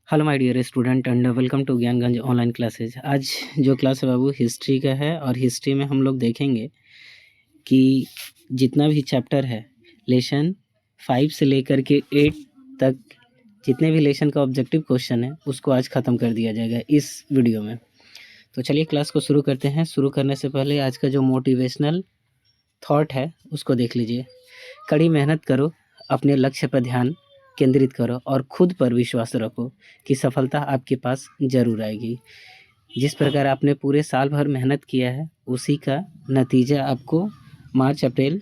Hello my dear student and welcome to Gyanganj online classes. आज जो class है बाबू history का है और हिस्ट्री में हम लोग देखेंगे कि जितना भी चैप्टर है लेसन 5 से लेकर के 8 तक जितने भी लेसन का ऑब्जेक्टिव क्वेश्चन है उसको आज ख़त्म कर दिया जाएगा इस वीडियो में। तो चलिए क्लास को शुरू करते हैं। शुरू करने से पहले आज का जो मोटिवेशनल थॉट है उसको देख लीजिए। कड़ी मेहनत करो, अपने लक्ष्य पर ध्यान केंद्रित करो और खुद पर विश्वास रखो कि सफलता आपके पास ज़रूर आएगी। जिस प्रकार आपने पूरे साल भर मेहनत किया है उसी का नतीजा आपको मार्च अप्रैल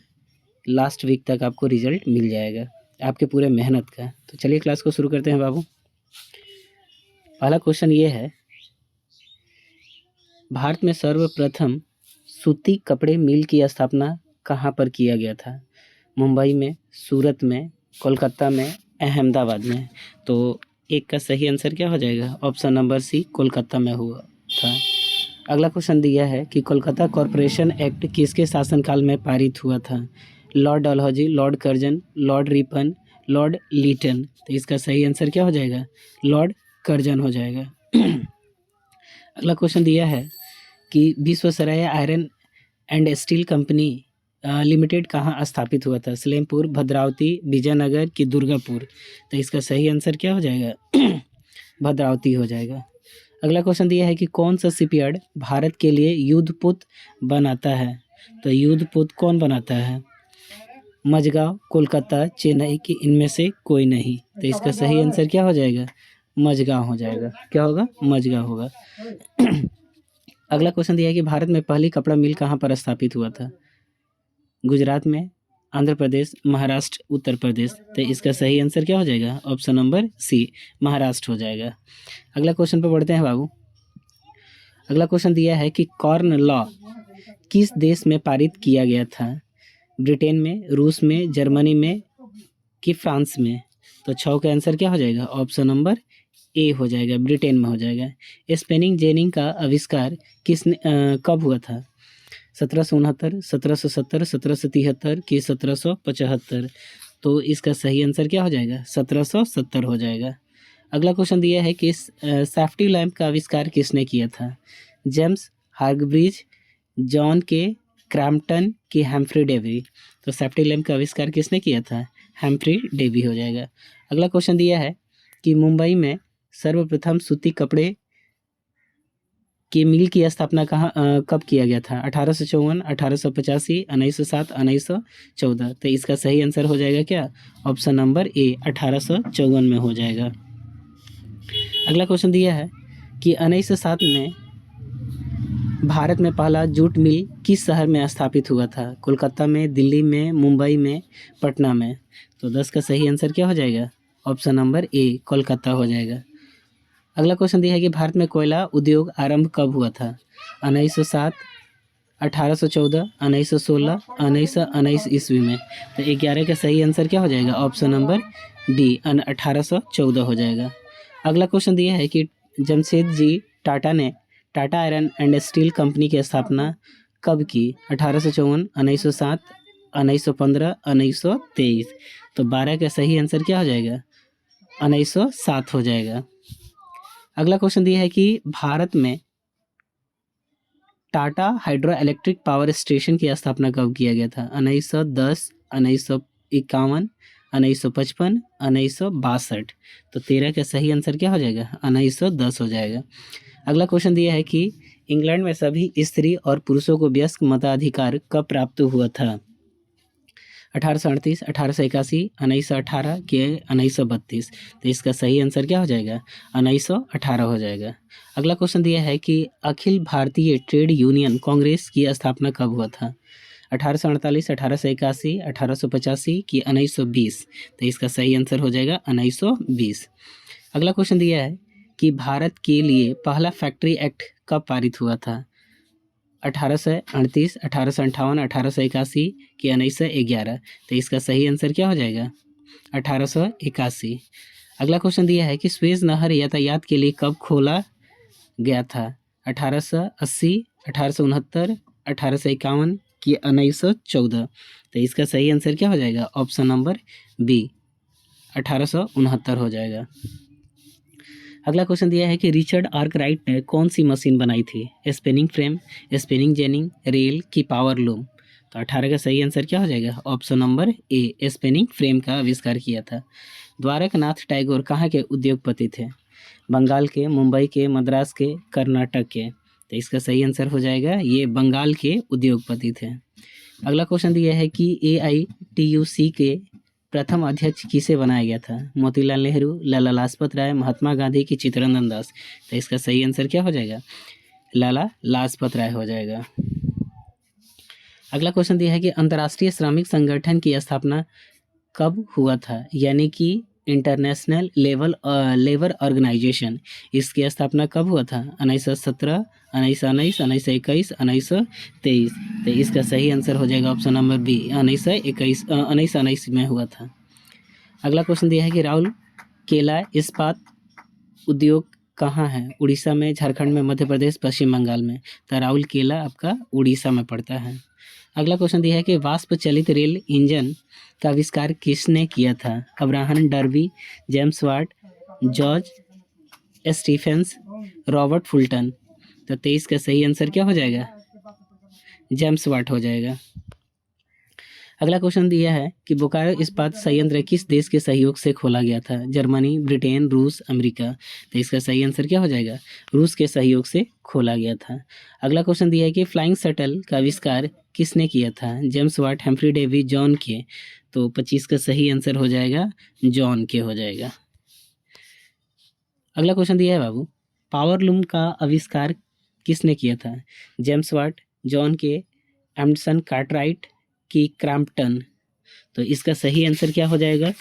लास्ट वीक तक आपको रिजल्ट मिल जाएगा आपके पूरे मेहनत का। तो चलिए क्लास को शुरू करते हैं बाबू। पहला क्वेश्चन ये है, भारत में सर्वप्रथम सूती कपड़े मिल की स्थापना कहाँ पर किया गया था? मुंबई में, सूरत में, कोलकाता में, अहमदाबाद में। तो एक का सही आंसर क्या हो जाएगा? ऑप्शन नंबर सी, कोलकाता में हुआ था। अगला क्वेश्चन दिया है कि कोलकाता कॉरपोरेशन एक्ट किसके शासनकाल में पारित हुआ था? Lord Dalhousie, Lord Curzon, Lord Ripon, Lord Lytton. तो इसका सही आंसर क्या हो जाएगा? लॉर्ड कर्जन हो जाएगा। अगला क्वेश्चन दिया है कि Visvesvaraya iron and steel company limited कहाँ स्थापित हुआ था? सलेमपुर, भद्रावती, विजयनगर कि दुर्गापुर। तो इसका सही आंसर क्या हो जाएगा? भद्रावती हो जाएगा। अगला क्वेश्चन दिया है कि कौन सा शिपयार्ड भारत के लिए युद्धपोत बनाता है? तो युद्धपोत कौन बनाता है? मझगांव, कोलकाता, चेन्नई कि इनमें से कोई नहीं। तो इसका सही आंसर क्या हो जाएगा? मझगांव हो जाएगा। क्या होगा? मझगांव होगा। अगला क्वेश्चन दिया है कि भारत में पहली कपड़ा मिल कहाँ पर स्थापित हुआ था? गुजरात में, आंध्र प्रदेश, महाराष्ट्र, उत्तर प्रदेश। तो इसका सही आंसर क्या हो जाएगा? ऑप्शन नंबर सी, महाराष्ट्र हो जाएगा। अगला क्वेश्चन पर बढ़ते हैं बाबू। अगला क्वेश्चन दिया है कि कॉर्न लॉ किस देश में पारित किया गया था? ब्रिटेन में, रूस में, जर्मनी में कि फ्रांस में। तो 6 का आंसर क्या हो जाएगा? ऑप्शन नंबर ए हो जाएगा, ब्रिटेन में हो जाएगा। स्पेनिंग जेनिंग का आविष्कार किसने कब हुआ था? 1769, 1770, 1773 कि 1775। तो इसका सही आंसर क्या हो जाएगा? 1770 हो जाएगा। अगला क्वेश्चन दिया है कि सेफ्टी लैम्प का आविष्कार किसने किया था? जेम्स हार्ग्रीव्ज, जॉन के क्रैम्पटन कि हैम्फ्री डेवी। तो सेफ्टी लैम्प का आविष्कार किसने किया था? हैम्फ्री डेवी हो जाएगा। अगला क्वेश्चन दिया है कि मुंबई में सर्वप्रथम सूती कपड़े की मिल की स्थापना कब किया गया था? 1854, 1885, 1907, 1914। तो इसका सही आंसर हो जाएगा क्या? ऑप्शन नंबर ए, 1854 में हो जाएगा। अगला क्वेश्चन दिया है कि 1907 में भारत में पहला जूट मिल किस शहर में स्थापित हुआ था? कोलकाता में, दिल्ली में, मुंबई में, पटना में। तो 10 का सही आंसर क्या हो जाएगा? ऑप्शन नंबर ए, कोलकाता हो जाएगा। अगला क्वेश्चन दिया है कि भारत में कोयला उद्योग आरंभ कब हुआ था? 1907, 1814, 1916, 1919 ईस्वी में। तो 11 का सही आंसर क्या हो जाएगा? ऑप्शन नंबर डी, 1814 हो जाएगा। अगला क्वेश्चन दिया है कि जमशेदजी टाटा ने Tata iron and steel company की स्थापना कब की? 1854, 1907, 1915, 1923। तो 12 का सही आंसर क्या हो जाएगा? 1907 हो जाएगा। अगला क्वेश्चन दिया है कि भारत में Tata hydro electric power station की स्थापना कब किया गया था? 1910, 1951, 1955, 1962। तो 13 का सही आंसर क्या हो जाएगा? 1910 हो जाएगा। अगला क्वेश्चन दिया है कि इंग्लैंड में सभी स्त्री और पुरुषों को वयस्क मताधिकार कब प्राप्त हुआ था? 1838, 1881, 1918 के 1932। तो इसका सही आंसर क्या हो जाएगा? 1918 हो जाएगा। अगला क्वेश्चन दिया है कि अखिल भारतीय ट्रेड यूनियन कांग्रेस की स्थापना कब हुआ था? 1848, 1881, 1885 कि 1920। तो इसका सही आंसर हो जाएगा 1920। अगला क्वेश्चन दिया है कि भारत के लिए पहला फैक्ट्री एक्ट कब पारित हुआ था? 1838, 1858, 1881 कि 1911। तो इसका सही आंसर क्या हो जाएगा? 1881। अगला क्वेश्चन दिया है कि स्वेज नहर यातायात के लिए कब खोला गया था? 1880, 1869, 1851 कि 1914। तो इसका सही आंसर क्या हो जाएगा? ऑप्शन नंबर बी, 1869 हो जाएगा। अगला क्वेश्चन दिया है कि रिचर्ड आर्कराइट ने कौन सी मशीन बनाई थी? Spinning frame, spinning ginning, rail की पावर लूम? तो 18 का सही आंसर क्या हो जाएगा? Option number A, spinning frame का आविष्कार किया था। द्वारकनाथ टैगोर कहाँ के उद्योगपति थे? बंगाल के, मुंबई के, मद्रास के, कर्नाटक के? तो इसका सही आंसर हो जाएगा ये बंगाल के उद्योगपति थे। अगला क्वेश्चन दिया है कि AITUC के प्रथम अध्यक्ष किसे बनाया गया था? मोतीलाल नेहरू, लाला लाजपत राय, महात्मा गांधी की चित्तरंजन दास? तो इसका सही आंसर क्या हो जाएगा? लाला लाजपत राय हो जाएगा। अगला क्वेश्चन दिया है कि अंतर्राष्ट्रीय श्रमिक संगठन की स्थापना कब हुआ था? यानी कि इंटरनेशनल लेबर ऑर्गेनाइजेशन, इसकी स्थापना कब हुआ था? 1917, 1919, 1921, 1923? तो इसका सही आंसर हो जाएगा ऑप्शन नंबर बी, 1921 में हुआ था। अगला क्वेश्चन दिया है कि राउल केला इस्पात उद्योग कहाँ है? उड़ीसा में, झारखंड में, मध्य प्रदेश, पश्चिम बंगाल में? तो राउल केला आपका उड़ीसा में पड़ता है। अगला क्वेश्चन दिया है कि वाष्प चलित रेल इंजन का आविष्कार किसने किया था? Abraham Darby, James Watt, George Stephens, Robert Fulton? तो 23 का सही आंसर क्या हो जाएगा? जेम्स वाट हो जाएगा। अगला क्वेश्चन दिया है कि बोकारो इस्पात संयंत्र किस देश के सहयोग से खोला गया था? जर्मनी, ब्रिटेन, रूस, अमेरिका? तो इसका सही आंसर क्या हो जाएगा? रूस के सहयोग से खोला गया था। अगला क्वेश्चन दिया है कि फ्लाइंग शटल का आविष्कार किसने किया था? James Watt, Humphry Davy, John Kay? तो 25 का सही आंसर हो जाएगा जॉन के हो जाएगा। अगला क्वेश्चन दिया है बाबू, पावर लूम का आविष्कार किसने किया था? जेम्स वाट, जॉन के, एमंडसन कार्टराइट की क्रैम्पटन? तो इसका सही आंसर क्या हो जाएगा?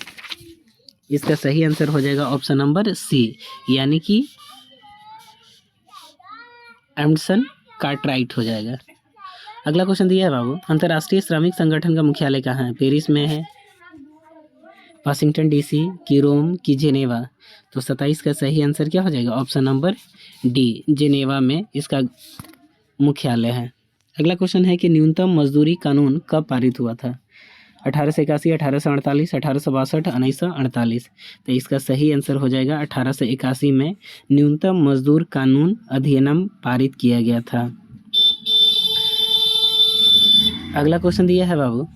इसका सही आंसर हो जाएगा ऑप्शन नंबर सी, यानी कि एमंडसन कार्टराइट हो जाएगा। अगला क्वेश्चन दिया है बाबू, अंतर्राष्ट्रीय श्रमिक संगठन का मुख्यालय कहाँ है? पेरिस में है, वाशिंगटन डीसी की, रोम की, जेनेवा? तो 27 का सही आंसर क्या हो जाएगा? ऑप्शन नंबर डी, जेनेवा में इसका मुख्यालय है। अगला क्वेश्चन है कि न्यूनतम मजदूरी कानून कब पारित हुआ था? 1881, 1848, 1862, 1948? तो इसका सही आंसर हो जाएगा 1881 में न्यूनतम मजदूर कानून अधिनियम पारित किया गया था। अगला क्वेश्चन दिया है बाबू,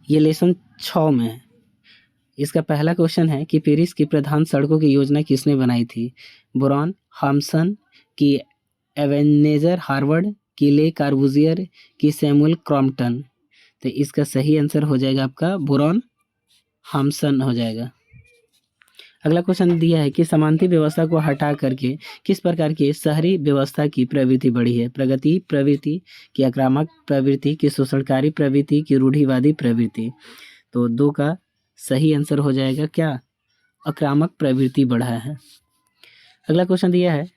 ये लेसन 6 में है। इसका पहला क्वेश्चन है कि पेरिस की प्रधान सड़कों की योजना किसने बनाई थी? बुरॉन, हाम्सन की, एवेनेजर हार्वर्ड की, ले कार्बूजियर की, सैमुअल क्रॉम्पटन? तो इसका सही आंसर हो जाएगा आपका बुरॉन हाम्सन हो जाएगा। अगला क्वेश्चन दिया है कि समानती व्यवस्था को हटा करके किस प्रकार की शहरी व्यवस्था की प्रवृत्ति बढ़ी है? प्रगति प्रवृत्ति की, आक्रामक प्रवृत्ति की, शोषणकारी प्रवृत्ति की, रूढ़िवादी प्रवृत्ति? तो 2 का सही आंसर हो जाएगा क्या? आक्रामक प्रवृत्ति बढ़ा है। अगला क्वेश्चन दिया है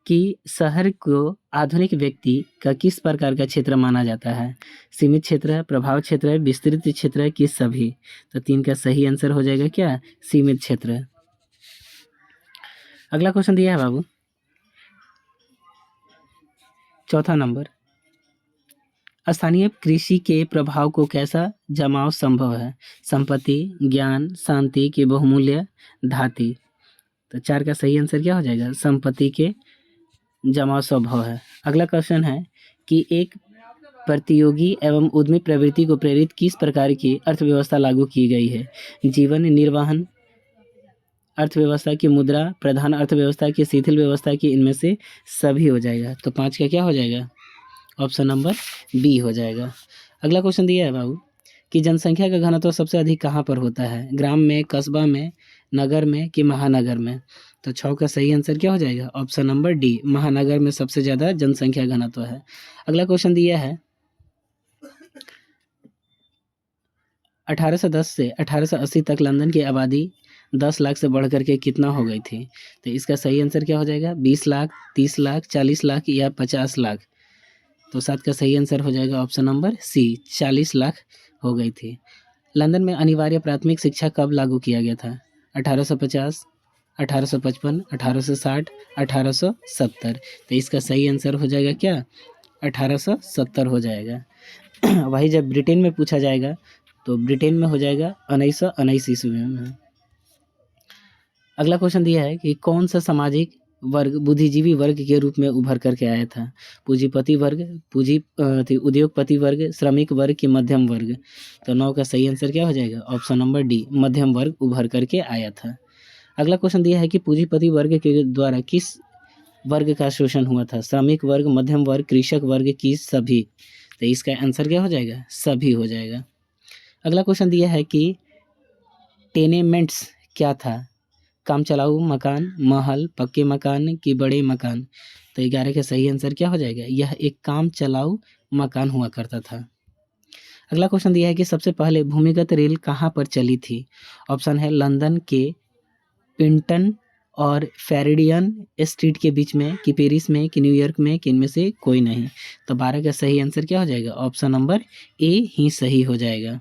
कि शहर को आधुनिक व्यक्ति का किस प्रकार का क्षेत्र माना जाता है? सीमित क्षेत्र, प्रभाव क्षेत्र, विस्तृत क्षेत्र की, सभी? तो 3 का सही आंसर हो जाएगा क्या? सीमित क्षेत्र। अगला क्वेश्चन दिया है बाबू, चौथा नंबर, स्थानीय कृषि के प्रभाव को कैसा जमाव संभव है? संपत्ति, ज्ञान, शांति की, बहुमूल्य धातु? तो 4 का सही आंसर क्या हो जाएगा? संपत्ति के जमाव संभव है। अगला क्वेश्चन है कि एक प्रतियोगी एवं उद्यमी प्रवृत्ति को प्रेरित किस प्रकार की अर्थव्यवस्था लागू की गई है? जीवन निर्वाहन अर्थव्यवस्था की, मुद्रा प्रधान अर्थव्यवस्था की, शिथिल व्यवस्था की? इनमें से सभी हो जाएगा। तो 5 का क्या हो जाएगा? ऑप्शन नंबर बी हो जाएगा। अगला क्वेश्चन दिया है बाबू कि जनसंख्या का घनत्व सबसे अधिक कहाँ पर होता है? ग्राम में, कस्बा में, नगर में कि महानगर में? तो 6 का सही आंसर क्या हो जाएगा? ऑप्शन नंबर डी, महानगर में सबसे ज़्यादा जनसंख्या घनत्व है। अगला क्वेश्चन दिया है 1810 से 1880 तक लंदन की आबादी 10 लाख से बढ़ करके कितना हो गई थी? तो इसका सही आंसर क्या हो जाएगा? 20 लाख, 30 लाख, 40 लाख या 50 लाख? तो 7 का सही आंसर हो जाएगा ऑप्शन नंबर सी, 40 लाख हो गई थी। लंदन में अनिवार्य प्राथमिक शिक्षा कब लागू किया गया था? 1850, 1855, 1860, 1870? तो इसका सही आंसर हो जाएगा क्या? 1870 हो जाएगा। वही जब ब्रिटेन में पूछा जाएगा तो ब्रिटेन में हो जाएगा 1919 ईस्वी में। अगला क्वेश्चन दिया है कि कौन सा सामाजिक वर्ग बुद्धिजीवी वर्ग के रूप में उभर करके आया था? पूंजीपति वर्ग, उद्योगपति वर्ग, श्रमिक वर्ग की मध्यम वर्ग? तो 9 का सही आंसर क्या हो जाएगा? ऑप्शन नंबर डी, मध्यम वर्ग उभर करके आया था। अगला क्वेश्चन दिया है कि पूंजीपति वर्ग के द्वारा किस वर्ग का शोषण हुआ था? श्रमिक वर्ग, मध्यम वर्ग, कृषक वर्ग की सभी? तो इसका आंसर क्या हो जाएगा? सभी हो जाएगा। अगला क्वेश्चन दिया है कि टेनेमेंट्स क्या था? काम चलाऊ मकान, महल, पक्के मकान की बड़े मकान? तो 11 का सही आंसर क्या हो जाएगा? यह एक काम चलाऊ मकान हुआ करता था। अगला क्वेश्चन दिया है कि सबसे पहले भूमिगत रेल कहाँ पर चली थी? ऑप्शन है लंदन के पिंटन और फेरिडियन स्ट्रीट के बीच में, कि पेरिस में, कि न्यूयॉर्क में, कि इनमें से कोई नहीं? तो 12 का सही आंसर क्या हो जाएगा? ऑप्शन नंबर ए ही सही हो जाएगा।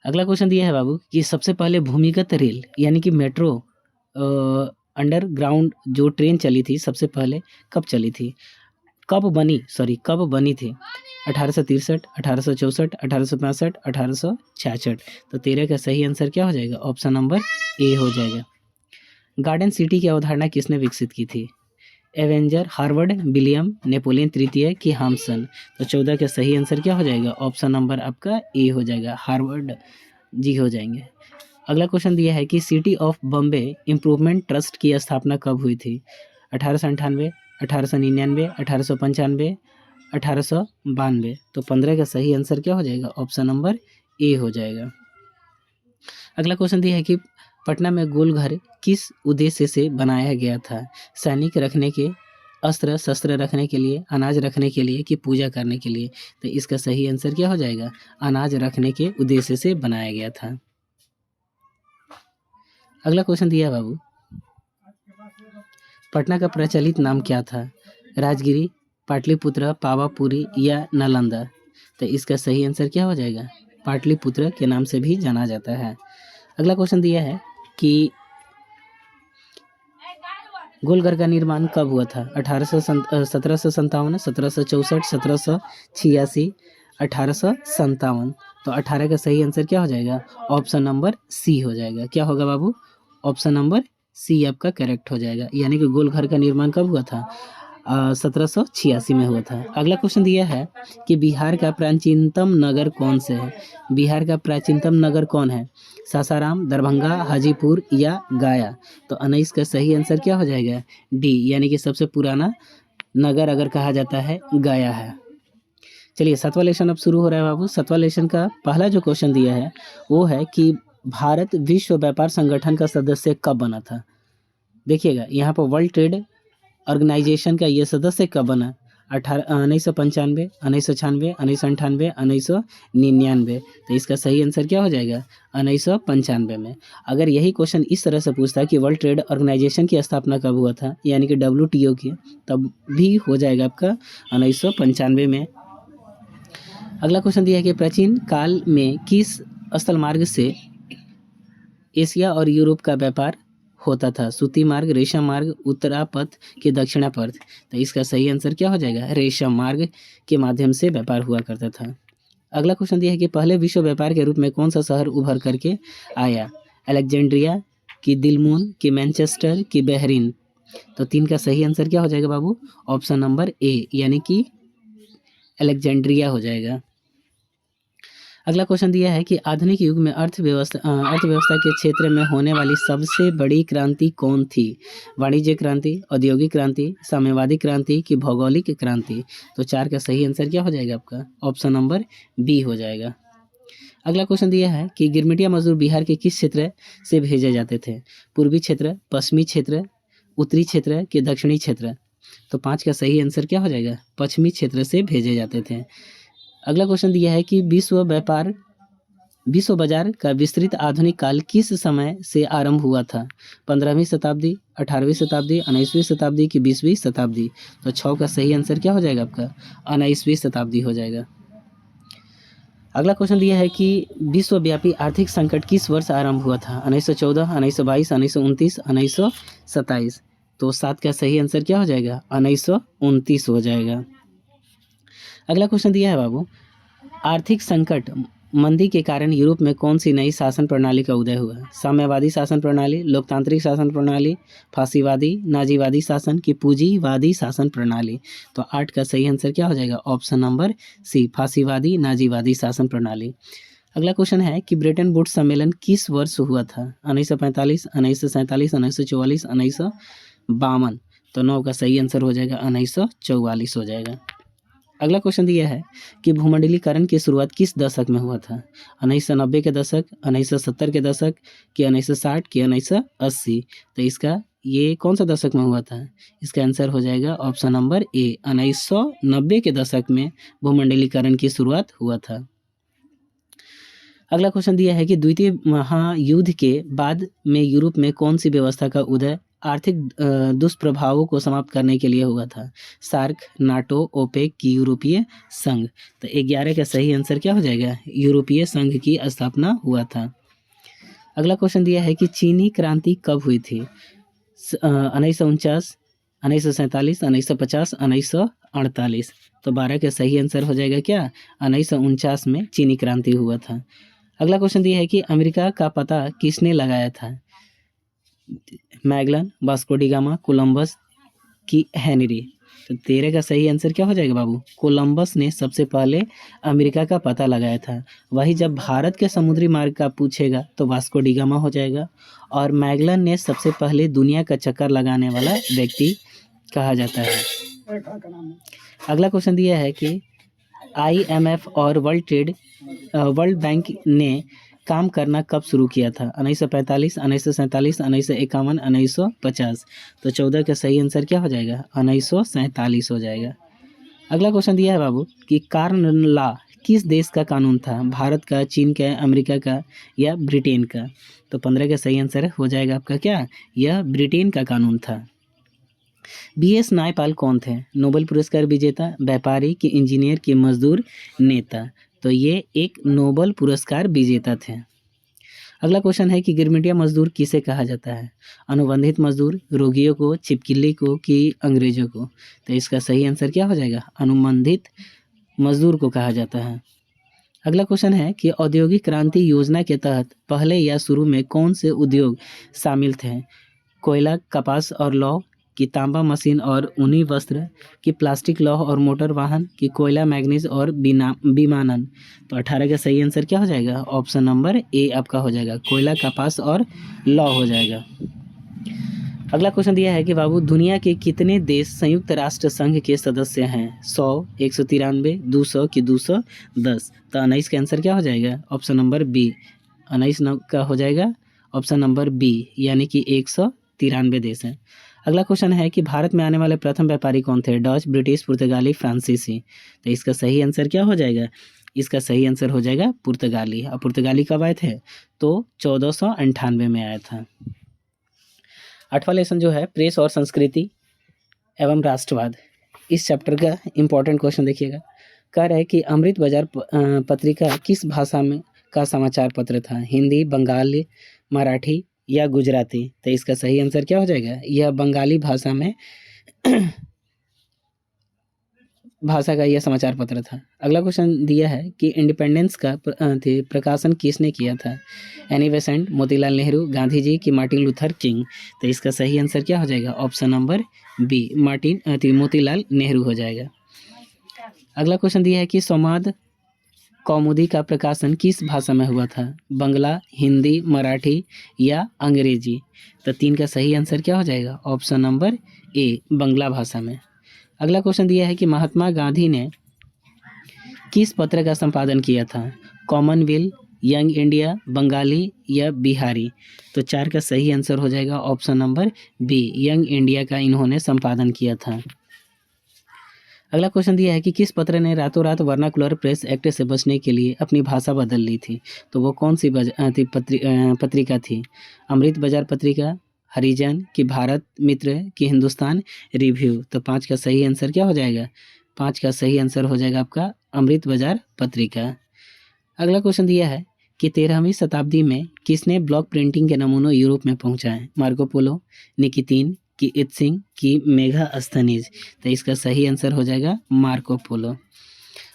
अगला क्वेश्चन दिया है बाबू कि सबसे पहले भूमिगत रेल यानी कि मेट्रो अंडरग्राउंड जो ट्रेन चली थी सबसे पहले कब चली थी? कब बनी थी? 1863, 1864, 1865, 1866? तो 13 का सही आंसर क्या हो जाएगा? ऑप्शन नंबर ए हो जाएगा। गार्डन सिटी की अवधारणा किसने विकसित की थी? एवेंजर, हार्वर्ड, विलियम, नेपोलियन तृतीय की हाम्सन? तो 14 का सही आंसर क्या हो जाएगा? ऑप्शन नंबर आपका ए हो जाएगा, हार्वर्ड जी हो जाएंगे। अगला क्वेश्चन दिया है कि city of Bombay improvement trust की स्थापना कब हुई थी? 1898, 1899, 1895, 1892? तो 15 का सही आंसर क्या हो जाएगा? ऑप्शन नंबर ए हो जाएगा। अगला क्वेश्चन दिया है कि पटना में गोलघर किस उद्देश्य से बनाया गया था? सैनिक रखने के, अस्त्र शस्त्र रखने के लिए, अनाज रखने के लिए, कि पूजा करने के लिए? तो इसका सही आंसर क्या हो जाएगा? अनाज रखने के उद्देश्य से बनाया गया था। अगला क्वेश्चन दिया है बाबू, पटना का प्रचलित नाम क्या था? राजगिरी, पाटलिपुत्र, पावापुरी या नालंदा? तो इसका सही आंसर क्या हो जाएगा? पाटलिपुत्र के नाम से भी जाना जाता है। अगला क्वेश्चन दिया है कि गोलघर का निर्माण कब हुआ था? 1757, 1764, 1786, 1857? तो 18 का सही आंसर क्या हो जाएगा? ऑप्शन नंबर सी हो जाएगा। क्या होगा बाबू? ऑप्शन नंबर सी आपका करेक्ट हो जाएगा, यानी कि गोलघर का निर्माण कब हुआ था? 1786 में हुआ था। अगला क्वेश्चन दिया है कि बिहार का प्राचीनतम नगर कौन से है? बिहार का प्राचीनतम नगर कौन है? सासाराम, दरभंगा, हाजीपुर या गया? तो 19 का सही आंसर क्या हो जाएगा? डी, यानी कि सबसे पुराना नगर अगर कहा जाता है गया है। चलिए 7वां लेसन अब शुरू हो रहा है बाबू। 7वां लेसन का पहला जो क्वेश्चन दिया है वो है कि भारत विश्व व्यापार संगठन का सदस्य कब बना था? देखिएगा यहाँ पर वर्ल्ड ट्रेड ऑर्गेनाइजेशन का ये सदस्य कब बना? 1995, 1996, 1998, 1999? तो इसका सही आंसर क्या हो जाएगा? 1995 में। अगर यही क्वेश्चन इस तरह से पूछता है कि वर्ल्ड ट्रेड ऑर्गेनाइजेशन की स्थापना कब हुआ था, यानी कि WTO की, तब भी हो जाएगा आपका 1995 में। अगला क्वेश्चन दिया है कि प्राचीन काल में किस स्थल मार्ग से एशिया और यूरोप का व्यापार होता था? सूती मार्ग, रेशम मार्ग, उत्तरापथ के दक्षिणापथ? तो इसका सही आंसर क्या हो जाएगा? रेशम मार्ग के माध्यम से व्यापार हुआ करता था। अगला क्वेश्चन दिया है कि पहले विश्व व्यापार के रूप में कौन सा शहर उभर करके आया? अलेक्जेंड्रिया, कि दिलमून, कि मैनचेस्टर, कि बहरीन? तो 3 का सही आंसर क्या हो जाएगा बाबू? ऑप्शन नंबर ए, यानी कि अलेक्जेंड्रिया हो जाएगा। अगला क्वेश्चन दिया है कि आधुनिक युग में अर्थव्यवस्था के क्षेत्र में होने वाली सबसे बड़ी क्रांति कौन थी? वाणिज्य क्रांति, औद्योगिक क्रांति, साम्यवादी क्रांति, कि भौगोलिक क्रांति? तो 4 का सही आंसर क्या हो जाएगा आपका? ऑप्शन नंबर बी हो जाएगा। अगला क्वेश्चन दिया है कि गिरमिटिया मजदूर बिहार के किस क्षेत्र से भेजे जाते थे? पूर्वी क्षेत्र, पश्चिमी क्षेत्र, उत्तरी क्षेत्र, कि दक्षिणी क्षेत्र? तो 5 का सही आंसर क्या हो जाएगा? पश्चिमी क्षेत्र से भेजे जाते थे। अगला क्वेश्चन दिया है कि विश्व बाजार का विस्तृत आधुनिक काल किस समय से आरंभ हुआ था? 15वीं शताब्दी, 18वीं शताब्दी, 19वीं शताब्दी, की 20वीं शताब्दी? तो 6 का सही आंसर क्या हो जाएगा आपका? 19वीं शताब्दी हो जाएगा। अगला क्वेश्चन दिया है कि विश्वव्यापी आर्थिक संकट किस वर्ष आरंभ हुआ था? 1914, 1922, 1929, 1927? तो 7 का सही आंसर क्या हो जाएगा? 1929 हो जाएगा। अगला क्वेश्चन दिया है बाबू, आर्थिक संकट मंदी के कारण यूरोप में कौन सी नई शासन प्रणाली का उदय हुआ? साम्यवादी शासन प्रणाली, लोकतांत्रिक शासन प्रणाली, फासीवादी नाजीवादी शासन की पूंजीवादी शासन प्रणाली? तो 8 का सही आंसर क्या हो जाएगा? ऑप्शन नंबर सी, फासीवादी नाजीवादी शासन प्रणाली। अगला क्वेश्चन है कि ब्रेटन वुड्स सम्मेलन किस वर्ष हुआ था? 1945, 1947, 1944, 1952। तो 9 का सही आंसर हो जाएगा 1944 हो जाएगा। अगला क्वेश्चन दिया है कि भूमंडलीकरण की शुरुआत किस दशक में हुआ था? 1990 के दशक, 1970 के दशक, कि 1960, कि 1980? तो इसका ये कौन सा दशक में हुआ था? इसका आंसर हो जाएगा ऑप्शन नंबर ए, 1990 के दशक में भूमंडलीकरण की शुरुआत हुआ था। अगला क्वेश्चन दिया है कि द्वितीय महायुद्ध के बाद में यूरोप में कौन सी व्यवस्था का उदय आर्थिक दुष्प्रभावों को समाप्त करने के लिए हुआ था? सार्क, नाटो, ओपेक की यूरोपीय संघ? तो 11 का सही आंसर क्या हो जाएगा? यूरोपीय संघ की स्थापना हुआ था। अगला क्वेश्चन दिया है कि चीनी क्रांति कब हुई थी? 1949, 1947, 1950, 1948? तो 12 का सही आंसर हो जाएगा क्या? 1949 में चीनी क्रांति हुआ था। अगला क्वेश्चन दिया है कि अमेरिका का पता किसने लगाया था? Magellan, Vasco D gamma, Columbus की हेनरी? तो 13 का सही आंसर क्या हो जाएगा बाबू? कोलंबस ने सबसे पहले अमेरिका का पता लगाया था। वही जब भारत के समुद्री मार्ग का पूछेगा तो वास्को डी गामा हो जाएगा। और मैगलन ने सबसे पहले दुनिया का चक्कर लगाने वाला व्यक्ति कहा जाता है। अगला क्वेश्चन दिया है कि IMF और वर्ल्ड बैंक ने काम करना कब शुरू किया था? 1945, 1947, 1951, 1950? तो 14 का सही आंसर क्या हो जाएगा? 1947 हो जाएगा। अगला क्वेश्चन दिया है बाबू कि कार्न लॉ किस देश का कानून था? भारत का, चीन का, अमेरिका का या ब्रिटेन का? तो 15 का सही आंसर हो जाएगा आपका क्या? यह ब्रिटेन का कानून था। BS नायपाल कौन थे? नोबेल पुरस्कार विजेता, व्यापारी, कि इंजीनियर, कि मजदूर नेता? तो ये एक नोबेल पुरस्कार विजेता थे। अगला क्वेश्चन है कि गिरमिटिया मजदूर किसे कहा जाता है? अनुबंधित मजदूर, रोगियों को, छिपकली को, कि अंग्रेजों को? तो इसका सही आंसर क्या हो जाएगा? अनुबंधित मजदूर को कहा जाता है। अगला क्वेश्चन है कि औद्योगिक क्रांति योजना के तहत पहले या शुरू में कौन से उद्योग शामिल थे? कोयला, कपास और लौह, कि तांबा, मशीन और ऊनी वस्त्र, कि प्लास्टिक, लौह और मोटर वाहन, कि कोयला, मैग्नीज और विमानन? तो 18 का सही आंसर क्या हो जाएगा? ऑप्शन नंबर ए आपका हो जाएगा, कोयला, कपास और लौह हो जाएगा। अगला क्वेश्चन दिया है कि बाबू दुनिया के कितने देश संयुक्त राष्ट्र संघ के सदस्य हैं? 100, 193, 200, कि 210? तो 19 का आंसर क्या हो जाएगा? ऑप्शन नंबर बी, 19 का हो जाएगा ऑप्शन नंबर बी, यानी कि 193 देश हैं। अगला क्वेश्चन है कि भारत में आने वाले प्रथम व्यापारी कौन थे? डच, ब्रिटिश, पुर्तगाली, फ्रांसीसी? तो इसका सही आंसर क्या हो जाएगा? इसका सही आंसर हो जाएगा पुर्तगाली। और पुर्तगाली कब आए थे? तो 1498 में आया था। 8वां लेसन जो है प्रेस और संस्कृति एवं राष्ट्रवाद, इस चैप्टर का इम्पोर्टेंट क्वेश्चन देखिएगा। कह रहा है कि अमृत बाजार पत्रिका किस भाषा में का समाचार पत्र था? हिंदी, बंगाली, मराठी या गुजराती? तो इसका सही आंसर क्या हो जाएगा? यह बंगाली भाषा में भाषा का यह समाचार पत्र था। अगला क्वेश्चन दिया है कि इंडिपेंडेंस का प्रकाशन किसने किया था? एनी बेसेंट, मोतीलाल नेहरू, गांधी जी, कि मार्टिन लूथर किंग? तो इसका सही आंसर क्या हो जाएगा? Option number B, Motilal Nehru हो जाएगा। अगला क्वेश्चन दिया है कि संवाद कौमुदी का प्रकाशन किस भाषा में हुआ था? बंगला, हिंदी, मराठी या अंग्रेजी? तो 3 का सही आंसर क्या हो जाएगा? ऑप्शन नंबर ए, बंगला भाषा में। अगला क्वेश्चन दिया है कि महात्मा गांधी ने किस पत्र का संपादन किया था? कॉमनवेल्थ, यंग इंडिया, बंगाली या बिहारी? तो 4 का सही आंसर हो जाएगा option number B, Young India का इन्होंने संपादन किया था। अगला क्वेश्चन दिया है कि किस पत्र ने रातों रात वर्नाकुलर प्रेस एक्ट से बचने के लिए अपनी भाषा बदल ली थी? तो वो कौन सी पत्रिका थी? अमृत बाजार पत्रिका, हरिजन, कि भारत मित्र, कि हिंदुस्तान रिव्यू? तो 5 का सही आंसर क्या हो जाएगा? 5 का सही आंसर हो जाएगा आपका अमृत बाजार पत्रिका। अगला क्वेश्चन दिया है कि 13वीं शताब्दी में किसने ब्लॉक प्रिंटिंग के नमूनों यूरोप में पहुंचाए? मार्को पोलो, निकितीन, कि इत्सिंग, कि मेगास्थनीज? तो इसका सही आंसर हो जाएगा मार्को पोलो।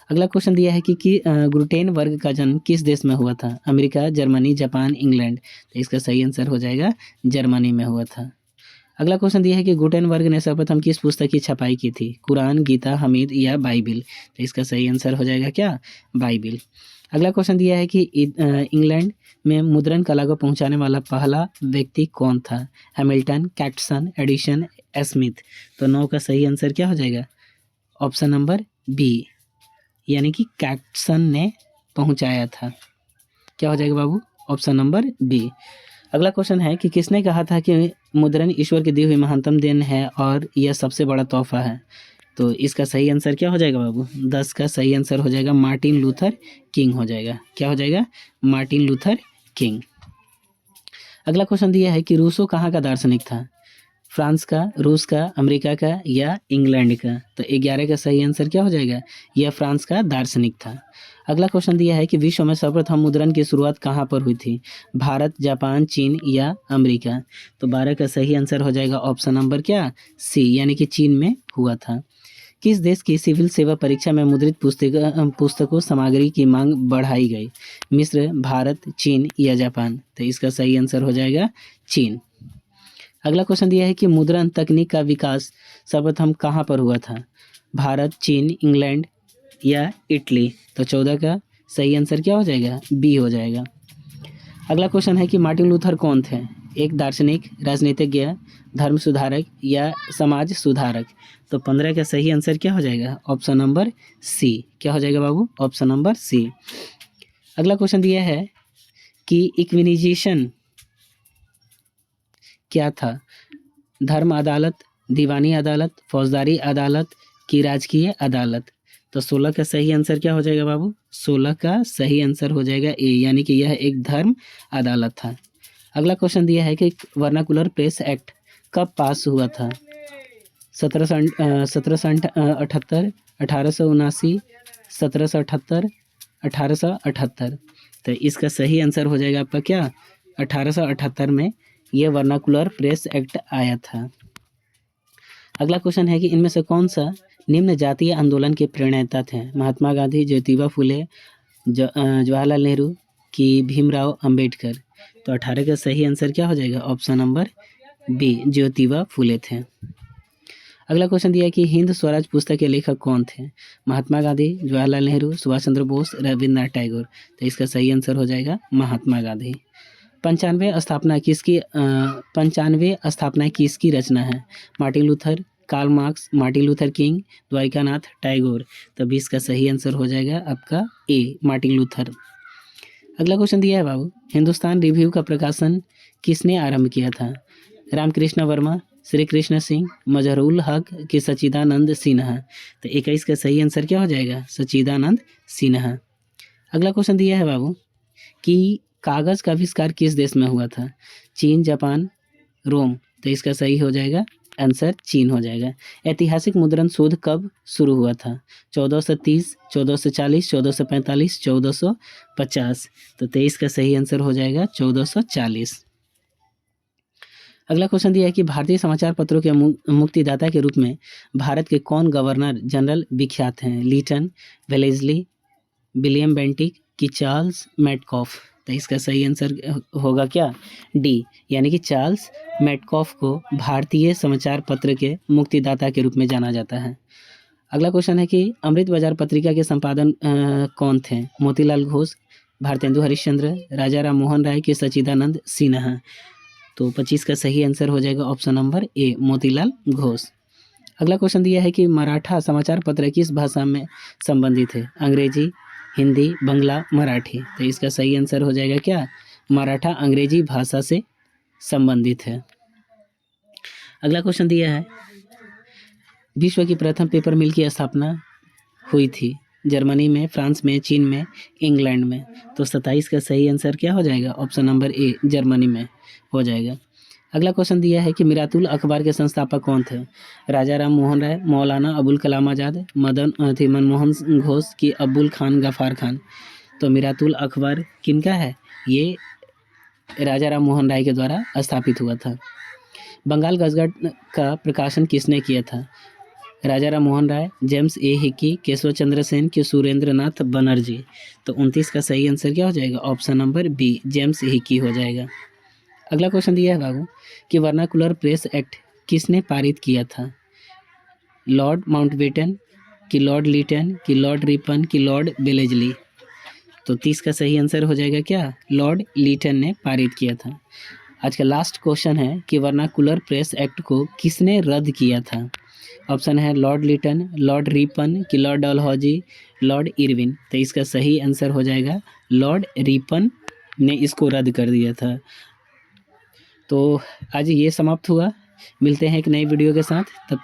अगला क्वेश्चन दिया है कि ग्लूटेन वर्ग का जन्म किस देश में हुआ था? America, Germany, Japan, England. तो इसका सही आंसर हो जाएगा जर्मनी में हुआ था। अगला क्वेश्चन दिया है कि गुटेन वर्ग ने सर्वप्रथम किस पुस्तक की छपाई की थी? कुरान, गीता, हमीद या बाइबिल। तो इसका सही आंसर हो जाएगा क्या? बाइबिल। अगला क्वेश्चन दिया है कि इंग्लैंड में मुद्रण कला को पहुंचाने वाला पहला व्यक्ति कौन था? हैमिल्टन, कैटसन, एडिशन, स्मिथ। तो 9 का सही आंसर क्या हो जाएगा? ऑप्शन नंबर बी, यानी कि कैटसन ने पहुंचाया था। क्या हो जाएगा बाबू? Option number B. अगला क्वेश्चन है कि किसने कहा था कि मुद्रण ईश्वर की दी हुई महानतम देन है और यह सबसे बड़ा तोहफा है? तो इसका सही आंसर क्या हो जाएगा बाबू? 10 का सही आंसर हो जाएगा मार्टिन लूथर किंग हो जाएगा। क्या हो जाएगा? Martin Luther king. अगला क्वेश्चन दिया है कि रूसो कहाँ का दार्शनिक था? फ्रांस का, रूस का, अमेरिका का या इंग्लैंड का। तो 11 का सही आंसर क्या हो जाएगा? यह फ्रांस का दार्शनिक था। अगला क्वेश्चन दिया है कि विश्व में सर्वप्रथम मुद्रण की शुरुआत कहाँ पर हुई थी? भारत, जापान, चीन या अमेरिका। तो 12 का सही आंसर हो जाएगा ऑप्शन नंबर क्या? सी, यानी कि चीन में हुआ था। किस देश की सिविल सेवा परीक्षा में मुद्रित पुस्तकों सामग्री की मांग बढ़ाई गई? मिस्र, भारत, चीन या जापान। तो इसका सही आंसर हो जाएगा चीन। अगला क्वेश्चन दिया है कि मुद्रण तकनीक का विकास सर्वप्रथम कहाँ पर हुआ था? भारत, चीन, इंग्लैंड या इटली। तो 14 का सही आंसर क्या हो जाएगा? बी हो जाएगा। अगला क्वेश्चन है कि मार्टिन लूथर कौन थे? एक दार्शनिक, राजनीतिज्ञ, धर्म सुधारक या समाज सुधारक। तो 15 का सही आंसर क्या हो जाएगा? Option number C. क्या हो जाएगा बाबू? ऑप्शन नंबर सी। अगला क्वेश्चन दिया है कि इक्विनिजेशन क्या था? धर्म अदालत, दीवानी अदालत, फौजदारी अदालत की राजकीय अदालत। तो 16 का सही आंसर क्या हो जाएगा बाबू? 16 का सही आंसर हो जाएगा ए, यानी कि यह एक धर्म अदालत था। अगला क्वेश्चन दिया है कि वर्नाकुलर प्रेस एक्ट कब पास हुआ था? 1778, 1879, 1778, 1878। तो इसका सही आंसर हो जाएगा आपका क्या? 1878 में यह वर्नाकुलर प्रेस एक्ट आया था। अगला क्वेश्चन है कि इनमें से कौन सा निम्न जातीय आंदोलन के प्रणेता थे? महात्मा गांधी, ज्योतिबा फुले, जवाहरलाल नेहरू की भीमराव अंबेडकर। तो 18 का सही आंसर क्या हो जाएगा? Option number B, Jyotiba Phule थे। अगला क्वेश्चन दिया है कि हिंद स्वराज पुस्तक के लेखक कौन थे? महात्मा गांधी, जवाहरलाल नेहरू, सुभाष चंद्र बोस, रविन्द्रनाथ टैगोर। तो इसका सही आंसर हो जाएगा महात्मा गांधी। 95 स्थापना किसकी रचना है? Martin Luther, Karl Marx, Martin Luther King, Dwarkanath Tagore. तो 20 का सही आंसर हो जाएगा आपका ए, मार्टिन लूथर। अगला क्वेश्चन दिया है बाबू, हिंदुस्तान रिव्यू का प्रकाशन किसने आरंभ किया था? रामकृष्ण वर्मा, श्री कृष्ण सिंह, मजहरुल हक कि सच्चिदानंद सिन्हा। तो 21 का सही आंसर क्या हो जाएगा? सच्चिदानंद सिन्हा। अगला क्वेश्चन दिया है बाबू कि कागज का आविष्कार किस देश में हुआ था? चीन, जापान, रोम। तो इसका सही हो जाएगा आंसर चीन हो जाएगा। ऐतिहासिक मुद्रण शोध कब शुरू हुआ था? 1430, 1440, 1445, 1450। तो 23 का सही आंसर हो जाएगा 1440। अगला क्वेश्चन दिया है कि भारतीय समाचार पत्रों के मुक्तिदाता के रूप में भारत के कौन गवर्नर जनरल विख्यात हैं? लीटन, वेलेस्ली, विलियम बेंटिक कि चार्ल्स मैटकॉफ। तो इसका सही आंसर होगा क्या? डी, यानी कि चार्ल्स मैटकॉफ को भारतीय समाचार पत्र के मुक्तिदाता के रूप में जाना जाता है। अगला क्वेश्चन है कि अमृत बाजार पत्रिका के संपादन कौन थे? मोतीलाल घोष, भारतेंदु हरिश्चंद्र, राजा राम मोहन राय कि सच्चिदानंद सिन्हा। तो 25 का सही आंसर हो जाएगा option number A, Motilal Ghosh. अगला क्वेश्चन दिया है कि मराठा समाचार पत्र किस भाषा में संबंधित है? अंग्रेजी, हिंदी, बंगला, मराठी। तो इसका सही आंसर हो जाएगा क्या? मराठा अंग्रेजी भाषा से संबंधित है। अगला क्वेश्चन दिया है विश्व की प्रथम पेपर मिल की स्थापना हुई थी? जर्मनी में, फ्रांस में, चीन में, इंग्लैंड में। तो 27 का सही आंसर क्या हो जाएगा? ऑप्शन नंबर ए, जर्मनी में हो जाएगा। अगला क्वेश्चन दिया है कि मिरातुल अखबार के संस्थापक कौन थे? राजा राम मोहन राय, मौलाना अबुल कलाम आज़ाद, मनमोहन घोष की अब्दुल खान गफ्फार खान। तो मिरातुल अखबार किनका है? ये राजा राम मोहन राय के द्वारा स्थापित हुआ था। बंगाल गजट का प्रकाशन किसने किया था? राजा राम मोहन राय, जेम्स ए हिकी, केशव चंद्र सेन कि सुरेंद्र नाथ बनर्जी। तो 29 का सही आंसर क्या हो जाएगा? Option number B, James Hicky हो जाएगा। अगला क्वेश्चन दिया है बाबू कि वर्नाकुलर प्रेस एक्ट किसने पारित किया था? लॉर्ड माउंटबेटन कि लॉर्ड लीटन कि लॉर्ड रिपन कि लॉर्ड बेलेजली। तो 30 का सही आंसर हो जाएगा क्या? लॉर्ड लीटन ने पारित किया था। आज का लास्ट क्वेश्चन है कि वर्नाकुलर प्रेस एक्ट को किसने रद्द किया था? ऑप्शन है लॉर्ड लीटन, लॉर्ड रिपन कि लॉर्ड डलहौजी, लॉर्ड इरविन। तो इसका सही आंसर हो जाएगा लॉर्ड रिपन ने इसको रद्द कर दिया था। तो आज ये समाप्त हुआ। मिलते हैं एक नई वीडियो के साथ, तब